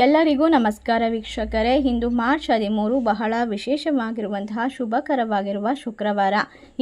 ಎಲ್ಲರಿಗೂ ನಮಸ್ಕಾರ ವೀಕ್ಷಕರೇ. ಇಂದು ಮಾರ್ಚ್ 13 ಬಹಳ ವಿಶೇಷವಾಗಿರುವಂತಹ ಶುಭಕರವಾಗಿರುವ ಶುಕ್ರವಾರ.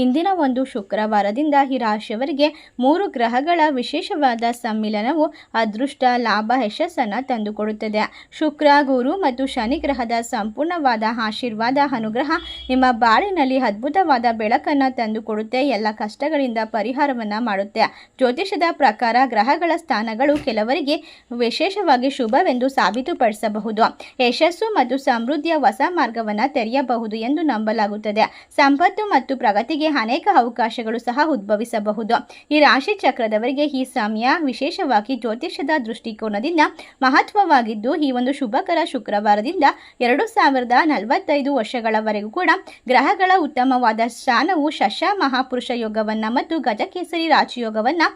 ಇಂದಿನ ಒಂದು ಶುಕ್ರವಾರದಿಂದ ಈ ರಾಶಿಯವರಿಗೆ 3 ಗ್ರಹಗಳ ವಿಶೇಷವಾದ ಸಮ್ಮಿಲನವು ಅದೃಷ್ಟ, ಲಾಭ, ಯಶಸ್ಸನ್ನು ತಂದುಕೊಡುತ್ತದೆ. ಶುಕ್ರ, ಗುರು ಮತ್ತು ಶನಿ ಗ್ರಹದ ಸಂಪೂರ್ಣವಾದ ಆಶೀರ್ವಾದ, ಅನುಗ್ರಹ ನಿಮ್ಮ ಬಾಳಿನಲ್ಲಿ ಅದ್ಭುತವಾದ ಬೆಳಕನ್ನು ತಂದುಕೊಡುತ್ತೆ. ಎಲ್ಲ ಕಷ್ಟಗಳಿಂದ ಪರಿಹಾರವನ್ನು ಮಾಡುತ್ತೆ. ಜ್ಯೋತಿಷದ ಪ್ರಕಾರ ಗ್ರಹಗಳ ಸ್ಥಾನಗಳು ಕೆಲವರಿಗೆ ವಿಶೇಷವಾಗಿ ಶುಭವೆಂದು ಸಾಬೀತುಪಡಿಸಬಹುದು. ಯಶಸ್ಸು ಮತ್ತು ಸಮೃದ್ಧಿಯ ಹೊಸ ಮಾರ್ಗವನ್ನು ತೆರೆಯಬಹುದು ಎಂದು ನಂಬಲಾಗುತ್ತದೆ. ಸಂಪತ್ತು ಮತ್ತು ಪ್ರಗತಿಗೆ ಅನೇಕ ಅವಕಾಶಗಳು ಸಹ ಉದ್ಭವಿಸಬಹುದು. ಈ ರಾಶಿ ಚಕ್ರದವರಿಗೆ ಈ ಸಮಯ ವಿಶೇಷವಾಗಿ ಜ್ಯೋತಿಷದ ದೃಷ್ಟಿಕೋನದಿಂದ ಮಹತ್ವವಾಗಿದ್ದು, ಈ ಒಂದು ಶುಭಕರ ಶುಕ್ರವಾರದಿಂದ 2045 ವರ್ಷಗಳವರೆಗೂ ಕೂಡ ಗ್ರಹಗಳ ಉತ್ತಮವಾದ ಸ್ಥಾನವು ಶಶ ಮಹಾಪುರುಷ ಯೋಗವನ್ನು ಮತ್ತು ಗಜಕೇಸರಿ ರಾಜಯೋಗವನ್ನು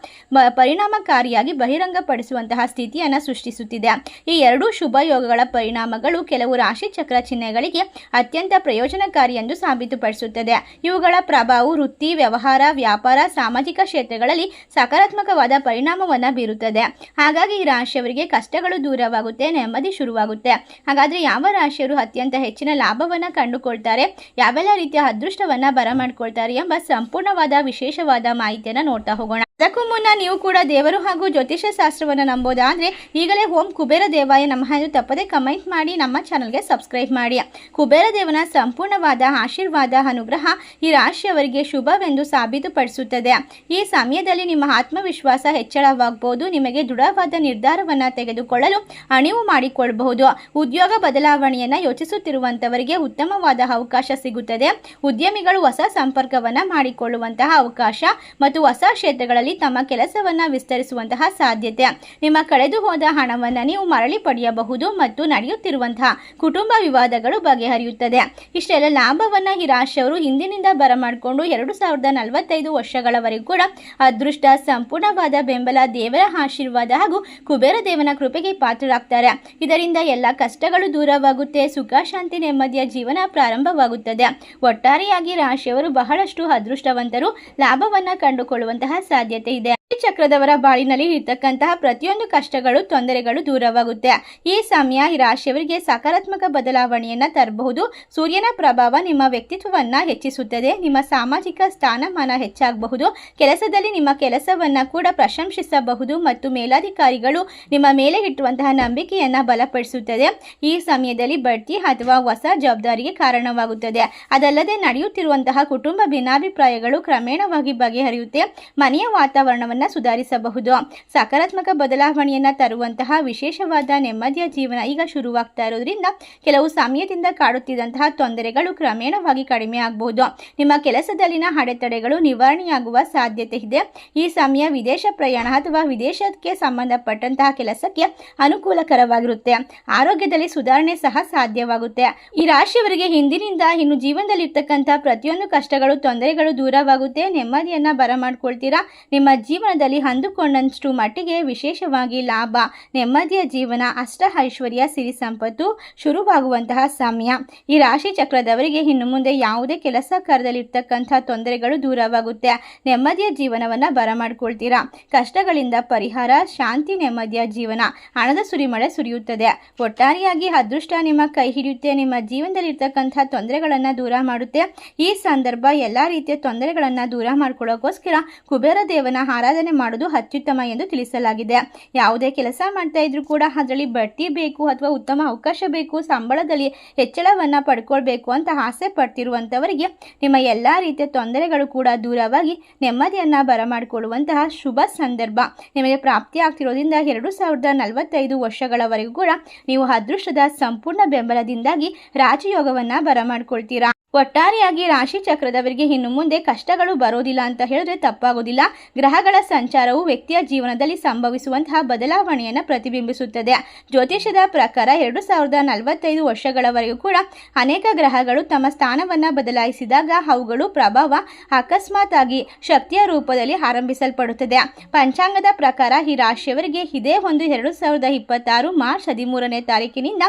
ಪರಿಣಾಮಕಾರಿಯಾಗಿ ಬಹಿರಂಗಪಡಿಸುವಂತಹ ಸ್ಥಿತಿಯನ್ನು ಸೃಷ್ಟಿಸುತ್ತಿದೆ. ಈ ಎರಡೂ ಶುಭ ಯೋಗಗಳ ಪರಿಣಾಮಗಳು ಕೆಲವು ರಾಶಿ ಚಕ್ರ ಚಿಹ್ನೆಗಳಿಗೆ ಅತ್ಯಂತ ಪ್ರಯೋಜನಕಾರಿ ಎಂದು ಸಾಬೀತುಪಡಿಸುತ್ತದೆ. ಇವುಗಳ ಪ್ರಭಾವವು ವೃತ್ತಿ, ವ್ಯವಹಾರ, ವ್ಯಾಪಾರ, ಸಾಮಾಜಿಕ ಕ್ಷೇತ್ರಗಳಲ್ಲಿ ಸಕಾರಾತ್ಮಕವಾದ ಪರಿಣಾಮವನ್ನು ಬೀರುತ್ತದೆ. ಹಾಗಾಗಿ ಈ ರಾಶಿಯವರಿಗೆ ಕಷ್ಟಗಳು ದೂರವಾಗುತ್ತೆ, ನೆಮ್ಮದಿ ಶುರುವಾಗುತ್ತೆ. ಹಾಗಾದರೆ ಯಾವ ರಾಶಿಯವರು ಅತ್ಯಂತ ಹೆಚ್ಚಿನ ಲಾಭವನ್ನು ಕಂಡುಕೊಳ್ತಾರೆ, ಯಾವೆಲ್ಲ ರೀತಿಯ ಅದೃಷ್ಟವನ್ನು ಬರಮಾಡಿಕೊಳ್ತಾರೆ ಎಂಬ ಸಂಪೂರ್ಣವಾದ ವಿಶೇಷವಾದ ಮಾಹಿತಿಯನ್ನು ನೋಡ್ತಾ ಹೋಗೋಣ. ಅದಕ್ಕೂ ಮುನ್ನ ನೀವು ಕೂಡ ದೇವರು ಹಾಗೂ ಜ್ಯೋತಿಷ ಶಾಸ್ತ್ರವನ್ನು ನಂಬೋದಾದರೆ ಈಗಲೇ ಓಂ ಕುಬೇರ ದೇವಾಯ ನಮಃ ಎಂದು ತಪ್ಪದೆ ಕಮೆಂಟ್ ಮಾಡಿ ನಮ್ಮ ಚಾನಲ್ಗೆ ಸಬ್ಸ್ಕ್ರೈಬ್ ಮಾಡಿ. ಕುಬೇರ ದೇವನ ಸಂಪೂರ್ಣವಾದ ಆಶೀರ್ವಾದ, ಅನುಗ್ರಹ ಈ ರಾಶಿಯವರಿಗೆ ಶುಭವೆಂದು ಸಾಬೀತುಪಡಿಸುತ್ತದೆ. ಈ ಸಮಯದಲ್ಲಿ ನಿಮ್ಮ ಆತ್ಮವಿಶ್ವಾಸ ಹೆಚ್ಚಳವಾಗಬಹುದು. ನಿಮಗೆ ದೃಢವಾದ ನಿರ್ಧಾರವನ್ನು ತೆಗೆದುಕೊಳ್ಳಲು ಅಣಿವು ಮಾಡಿಕೊಳ್ಳಬಹುದು. ಉದ್ಯೋಗ ಬದಲಾವಣೆಯನ್ನು ಯೋಚಿಸುತ್ತಿರುವಂತವರಿಗೆ ಉತ್ತಮವಾದ ಅವಕಾಶ ಸಿಗುತ್ತದೆ. ಉದ್ಯಮಿಗಳು ಹೊಸ ಸಂಪರ್ಕವನ್ನು ಮಾಡಿಕೊಳ್ಳುವಂತಹ ಅವಕಾಶ ಮತ್ತು ಹೊಸ ಕ್ಷೇತ್ರಗಳಲ್ಲಿ ತಮ್ಮ ಕೆಲಸವನ್ನು ವಿಸ್ತರಿಸುವಂತಹ ಸಾಧ್ಯತೆ. ನಿಮ್ಮ ಕಳೆದು ಹೋದ ಹಣವನ್ನು ನೀವು ಮರಳಿ ಪಡೆಯಬಹುದು ಮತ್ತು ನಡೆಯುತ್ತಿರುವಂತಹ ಕುಟುಂಬ ವಿವಾದಗಳು ಬಗೆಹರಿಯುತ್ತದೆ. ಇಷ್ಟೆಲ್ಲ ಲಾಭವನ್ನು ಈ ರಾಶಿಯವರು ಹಿಂದಿನಿಂದ ಬರಮಾಡಿಕೊಂಡು 2045 ವರ್ಷಗಳವರೆಗೂ ಕೂಡ ಅದೃಷ್ಟ, ಸಂಪೂರ್ಣವಾದ ಬೆಂಬಲ, ದೇವರ ಆಶೀರ್ವಾದ ಹಾಗೂ ಕುಬೇರ ದೇವನ ಕೃಪೆಗೆ ಪಾತ್ರರಾಗ್ತಾರೆ. ಇದರಿಂದ ಎಲ್ಲ ಕಷ್ಟಗಳು ದೂರವಾಗುತ್ತೆ, ಸುಖ, ಶಾಂತಿ, ನೆಮ್ಮದಿಯ ಜೀವನ ಪ್ರಾರಂಭವಾಗುತ್ತದೆ. ಒಟ್ಟಾರೆಯಾಗಿ ರಾಶಿಯವರು ಬಹಳಷ್ಟು ಅದೃಷ್ಟವಂತರು, ಲಾಭವನ್ನು ಕಂಡುಕೊಳ್ಳುವಂತಹ ಸಾಧ್ಯತೆ ಇದೆ. ಈ ಚಕ್ರದವರ ಬಾಳಿನಲ್ಲಿ ಇರತಕ್ಕಂತಹ ಪ್ರತಿಯೊಂದು ಕಷ್ಟಗಳು, ತೊಂದರೆಗಳು ದೂರವಾಗುತ್ತೆ. ಈ ಸಮಯ ಈ ರಾಶಿಯವರಿಗೆ ಸಕಾರಾತ್ಮಕ ಬದಲಾವಣೆಯನ್ನು ತರಬಹುದು. ಸೂರ್ಯನ ಪ್ರಭಾವ ನಿಮ್ಮ ವ್ಯಕ್ತಿತ್ವವನ್ನು ಹೆಚ್ಚಿಸುತ್ತದೆ. ನಿಮ್ಮ ಸಾಮಾಜಿಕ ಸ್ಥಾನಮಾನ ಹೆಚ್ಚಾಗಬಹುದು. ಕೆಲಸದಲ್ಲಿ ನಿಮ್ಮ ಕೆಲಸವನ್ನು ಕೂಡ ಪ್ರಶಂಸಿಸಬಹುದು ಮತ್ತು ಮೇಲಾಧಿಕಾರಿಗಳು ನಿಮ್ಮ ಮೇಲೆ ಇಟ್ಟುವಂತಹ ನಂಬಿಕೆಯನ್ನು ಬಲಪಡಿಸುತ್ತದೆ. ಈ ಸಮಯದಲ್ಲಿ ಬಡ್ತಿ ಅಥವಾ ಹೊಸ ಜವಾಬ್ದಾರಿಗೆ ಕಾರಣವಾಗುತ್ತದೆ. ಅದಲ್ಲದೆ ನಡೆಯುತ್ತಿರುವಂತಹ ಕುಟುಂಬ ಭಿನ್ನಾಭಿಪ್ರಾಯಗಳು ಕ್ರಮೇಣವಾಗಿ ಬಗೆಹರಿಯುತ್ತೆ. ಮನೆಯ ವಾತಾವರಣವನ್ನು ಸುಧಾರಿಸಬಹುದು. ಸಕಾರಾತ್ಮಕ ಬದಲಾವಣೆಯನ್ನು ತರುವಂತಹ ವಿಶೇಷವಾದ ನೆಮ್ಮದಿಯ ಜೀವನ ಈಗ ಶುರುವಾಗ್ತಾ ಇರೋದ್ರಿಂದ ಕೆಲವು ಸಮಯದಿಂದ ಕಾಡುತ್ತಿದ್ದಂತಹ ತೊಂದರೆಗಳು ಕ್ರಮೇಣವಾಗಿ ಕಡಿಮೆ ಆಗಬಹುದು. ನಿಮ್ಮ ಕೆಲಸದಲ್ಲಿನ ಅಡೆತಡೆಗಳು ನಿವಾರಣೆಯಾಗುವ ಸಾಧ್ಯತೆ ಇದೆ. ಈ ಸಮಯ ವಿದೇಶ ಪ್ರಯಾಣ ಅಥವಾ ವಿದೇಶಕ್ಕೆ ಸಂಬಂಧಪಟ್ಟಂತಹ ಕೆಲಸಕ್ಕೆ ಅನುಕೂಲಕರವಾಗಿರುತ್ತೆ. ಆರೋಗ್ಯದಲ್ಲಿ ಸುಧಾರಣೆ ಸಹ ಸಾಧ್ಯವಾಗುತ್ತೆ. ಈ ರಾಶಿಯವರಿಗೆ ಹಿಂದಿನಿಂದ ಇನ್ನು ಜೀವನದಲ್ಲಿ ಇರ್ತಕ್ಕಂತಹ ಪ್ರತಿಯೊಂದು ಕಷ್ಟಗಳು, ತೊಂದರೆಗಳು ದೂರವಾಗುತ್ತೆ. ನೆಮ್ಮದಿಯನ್ನು ಬರಮಾಡ್ಕೊಳ್ತೀರಾ. ನಿಮ್ಮ ಜೀವನದಲ್ಲಿ ಅಂದುಕೊಂಡಷ್ಟು ಮಟ್ಟಿಗೆ ವಿಶೇಷವಾಗಿ ಲಾಭ, ನೆಮ್ಮದಿಯ ಜೀವನ, ಅಷ್ಟ ಐಶ್ವರ್ಯ, ಸಿರಿ ಸಂಪತ್ತು ಶುರುವಾಗುವಂತಹ ಸಮಯ. ಈ ರಾಶಿ ಚಕ್ರದವರಿಗೆ ಇನ್ನು ಮುಂದೆ ಯಾವುದೇ ಕೆಲಸ ಕಾರ್ಯದಲ್ಲಿ ಇರ್ತಕ್ಕಂಥ ತೊಂದರೆಗಳು ದೂರವಾಗುತ್ತೆ. ನೆಮ್ಮದಿಯ ಜೀವನವನ್ನು ಬರಮಾಡ್ಕೊಳ್ತೀರಾ. ಕಷ್ಟಗಳಿಂದ ಪರಿಹಾರ, ಶಾಂತಿ, ನೆಮ್ಮದಿಯ ಜೀವನ, ಹಣದ ಸುರಿಮಳೆ ಸುರಿಯುತ್ತದೆ. ಒಟ್ಟಾರೆಯಾಗಿ ಅದೃಷ್ಟ ನಿಮ್ಮ ಕೈ ಹಿಡಿಯುತ್ತೆ. ನಿಮ್ಮ ಜೀವನದಲ್ಲಿ ಇರ್ತಕ್ಕಂಥ ತೊಂದರೆಗಳನ್ನು ದೂರ ಮಾಡುತ್ತೆ. ಈ ಸಂದರ್ಭ ಎಲ್ಲ ರೀತಿಯ ತೊಂದರೆಗಳನ್ನು ದೂರ ಮಾಡ್ಕೊಳ್ಳೋಕ್ಕೋಸ್ಕರ ಕುಬೇರ ದೇವನ ಆರಾಧನೆ ಮಾಡೋದು ಅತ್ಯುತ್ತಮ ಎಂದು ತಿಳಿಸಲಾಗಿದೆ. ಯಾವುದೇ ಕೆಲಸ ಮಾಡ್ತಾ ಇದ್ರೂ ಕೂಡ ಅದರಲ್ಲಿ ಬಡ್ತಿ ಬೇಕು ಅಥವಾ ಉತ್ತಮ ಅವಕಾಶ ಬೇಕು, ಸಂಬಳದಲ್ಲಿ ಹೆಚ್ಚಳವನ್ನು ಪಡ್ಕೊಳ್ಬೇಕು ಅಂತ ಆಸೆ ಪಡ್ತಿರುವಂಥವರಿಗೆ ನಿಮ್ಮ ಎಲ್ಲ ರೀತಿಯ ತೊಂದರೆಗಳು ಕೂಡ ದೂರವಾಗಿ ನೆಮ್ಮದಿಯನ್ನು ಬರಮಾಡಿಕೊಳ್ಳುವಂತಹ ಶುಭ ಸಂದರ್ಭ ನಿಮಗೆ ಪ್ರಾಪ್ತಿ ಆಗ್ತಿರೋದ್ರಿಂದ 2045 ವರ್ಷಗಳವರೆಗೂ ಕೂಡ ನೀವು ಅದೃಷ್ಟದ ಸಂಪೂರ್ಣ ಬೆಂಬಲದಿಂದಾಗಿ ರಾಜಯೋಗವನ್ನು ಬರಮಾಡ್ಕೊಳ್ತೀರಾ. ಒಟ್ಟಾರೆಯಾಗಿ ರಾಶಿ ಚಕ್ರದವರಿಗೆ ಇನ್ನು ಮುಂದೆ ಕಷ್ಟಗಳು ಬರೋದಿಲ್ಲ ಅಂತ ಹೇಳಿದ್ರೆ ತಪ್ಪಾಗೋದಿಲ್ಲ. ಗ್ರಹಗಳ ಸಂಚಾರವು ವ್ಯಕ್ತಿಯ ಜೀವನದಲ್ಲಿ ಸಂಭವಿಸುವಂತಹ ಬದಲಾವಣೆಯನ್ನು ಪ್ರತಿಬಿಂಬಿಸುತ್ತದೆ. ಜ್ಯೋತಿಷದ ಪ್ರಕಾರ 2045 ವರ್ಷಗಳವರೆಗೂ ಕೂಡ ಅನೇಕ ಗ್ರಹಗಳು ತಮ್ಮ ಸ್ಥಾನವನ್ನು ಬದಲಾಯಿಸಿದಾಗ ಅವುಗಳು ಪ್ರಭಾವ ಅಕಸ್ಮಾತ್ ಆಗಿ ಶಕ್ತಿಯ ರೂಪದಲ್ಲಿ ಆರಂಭಿಸಲ್ಪಡುತ್ತದೆ. ಪಂಚಾಂಗದ ಪ್ರಕಾರ ಈ ರಾಶಿಯವರಿಗೆ ಇದೇ ಒಂದು 2026 ಮಾರ್ಚ್ 13ನೇ ತಾರೀಕಿನಿಂದ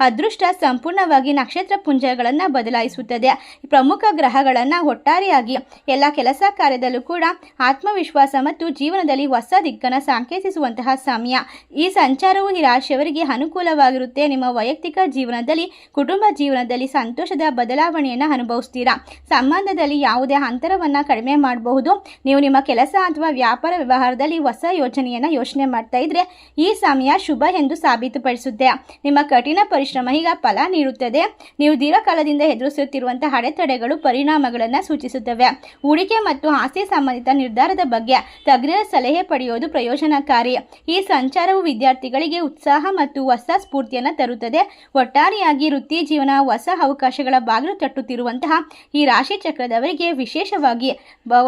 ಅದೃಷ್ಟ ಸಂಪೂರ್ಣವಾಗಿ ನಕ್ಷತ್ರ ಪುಂಜಗಳನ್ನು ಬದಲಾಯಿಸುತ್ತದೆ. ಪ್ರಮುಖ ಗ್ರಹಗಳನ್ನು ಒಟ್ಟಾರೆಯಾಗಿ ಎಲ್ಲ ಕೆಲಸ ಕಾರ್ಯದಲ್ಲೂ ಕೂಡ ಆತ್ಮವಿಶ್ವಾಸ ಮತ್ತು ಜೀವನದಲ್ಲಿ ಹೊಸ ದಿಕ್ಕನ್ನು ಸಂಕೇತಿಸುವಂತಹ ಸಮಯ. ಈ ಸಂಚಾರವು ಈ ರಾಶಿಯವರಿಗೆ ಅನುಕೂಲವಾಗಿರುತ್ತೆ. ನಿಮ್ಮ ವೈಯಕ್ತಿಕ ಜೀವನದಲ್ಲಿ, ಕುಟುಂಬ ಜೀವನದಲ್ಲಿ ಸಂತೋಷದ ಬದಲಾವಣೆಯನ್ನು ಅನುಭವಿಸ್ತೀರಾ. ಸಂಬಂಧದಲ್ಲಿ ಯಾವುದೇ ಅಂತರವನ್ನು ಕಡಿಮೆ ಮಾಡಬಹುದು. ನೀವು ನಿಮ್ಮ ಕೆಲಸ ಅಥವಾ ವ್ಯಾಪಾರ ವ್ಯವಹಾರದಲ್ಲಿ ಹೊಸ ಯೋಚನೆ ಮಾಡ್ತಾ ಇದ್ರೆ ಈ ಸಮಯ ಶುಭ ಎಂದು ಸಾಬೀತುಪಡಿಸುತ್ತೆ. ನಿಮ್ಮ ಕಠಿಣ ಪರಿಶ್ರಮ ಈಗ ಫಲ ನೀಡುತ್ತದೆ. ನೀವು ದೀರ್ಘಕಾಲದಿಂದ ಎದುರಿಸುತ್ತಿರುವಂತಹ ಅಡೆತಡೆಗಳು ಪರಿಣಾಮಗಳನ್ನು ಸೂಚಿಸುತ್ತವೆ. ಹೂಡಿಕೆ ಮತ್ತು ಆಸ್ತಿ ಸಂಬಂಧಿತ ನಿರ್ಧಾರದ ಬಗ್ಗೆ ತಜ್ಞರ ಸಲಹೆ ಪಡೆಯುವುದು ಪ್ರಯೋಜನಕಾರಿ. ಈ ಸಂಚಾರವು ವಿದ್ಯಾರ್ಥಿಗಳಿಗೆ ಉತ್ಸಾಹ ಮತ್ತು ಹೊಸ ಸ್ಫೂರ್ತಿಯನ್ನು ತರುತ್ತದೆ. ಒಟ್ಟಾರೆಯಾಗಿ ವೃತ್ತಿ ಜೀವನ ಹೊಸ ಅವಕಾಶಗಳ ಬಾಗಿಲು ತಟ್ಟುತ್ತಿರುವಂತಹ ಈ ರಾಶಿ ಚಕ್ರದವರಿಗೆ ವಿಶೇಷವಾಗಿ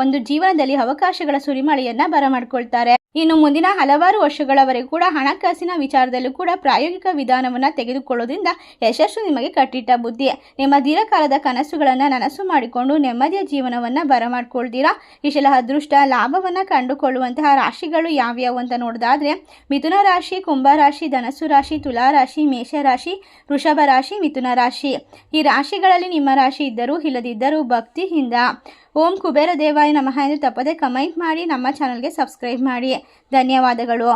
ಒಂದು ಜೀವನದಲ್ಲಿ ಅವಕಾಶಗಳ ಸುರಿಮಳೆಯನ್ನು ಬರಮಾಡಿಕೊಳ್ತಾರೆ. ಇನ್ನು ಮುಂದಿನ ಹಲವಾರು ವರ್ಷಗಳವರೆಗೂ ಕೂಡ ಹಣಕಾಸಿನ ವಿಚಾರದಲ್ಲೂ ಕೂಡ ಪ್ರಾಯೋಗಿಕ ವಿಧಾನವನ್ನು ತೆಗೆದುಕೊಳ್ಳೋದ್ರಿಂದ ಯಶಸ್ಸು ನಿಮಗೆ ಕಟ್ಟಿಟ್ಟ ಬುದ್ಧಿ. ನಿಮ್ಮ ದೀರ್ಘಕಾಲದ ಕನಸುಗಳನ್ನು ನನಸು ಮಾಡಿಕೊಂಡು ನೆಮ್ಮದಿಯ ಜೀವನವನ್ನು ಬರಮಾಡ್ಕೊಳ್ತೀರಾ. ಇಷ್ಟೆಲ್ಲ ಅದೃಷ್ಟ ಲಾಭವನ್ನು ಕಂಡುಕೊಳ್ಳುವಂತಹ ರಾಶಿಗಳು ಯಾವ್ಯಾವು ಅಂತ ನೋಡೋದಾದ್ರೆ ಮಿಥುನ ರಾಶಿ, ಕುಂಭ ರಾಶಿ, ಧನಸ್ಸು ರಾಶಿ, ತುಲಾ ರಾಶಿ, ಮೇಷ ರಾಶಿ, ವೃಷಭ ರಾಶಿ, ಮಿಥುನ ರಾಶಿ. ಈ ರಾಶಿಗಳಲ್ಲಿ ನಿಮ್ಮ ರಾಶಿ ಇದ್ದರೂ ಇಲ್ಲದಿದ್ದರೂ ಭಕ್ತಿಯಿಂದ ಓಂ ಕುಬೇರ ದೇವಾಯ ನಮಃ ಎಂದು ತಪ್ಪದೆ ಕಮೆಂಟ್ ಮಾಡಿ ನಮ್ಮ ಚಾನಲ್ಗೆ ಸಬ್ಸ್ಕ್ರೈಬ್ ಮಾಡಿ. ಧನ್ಯವಾದಗಳು.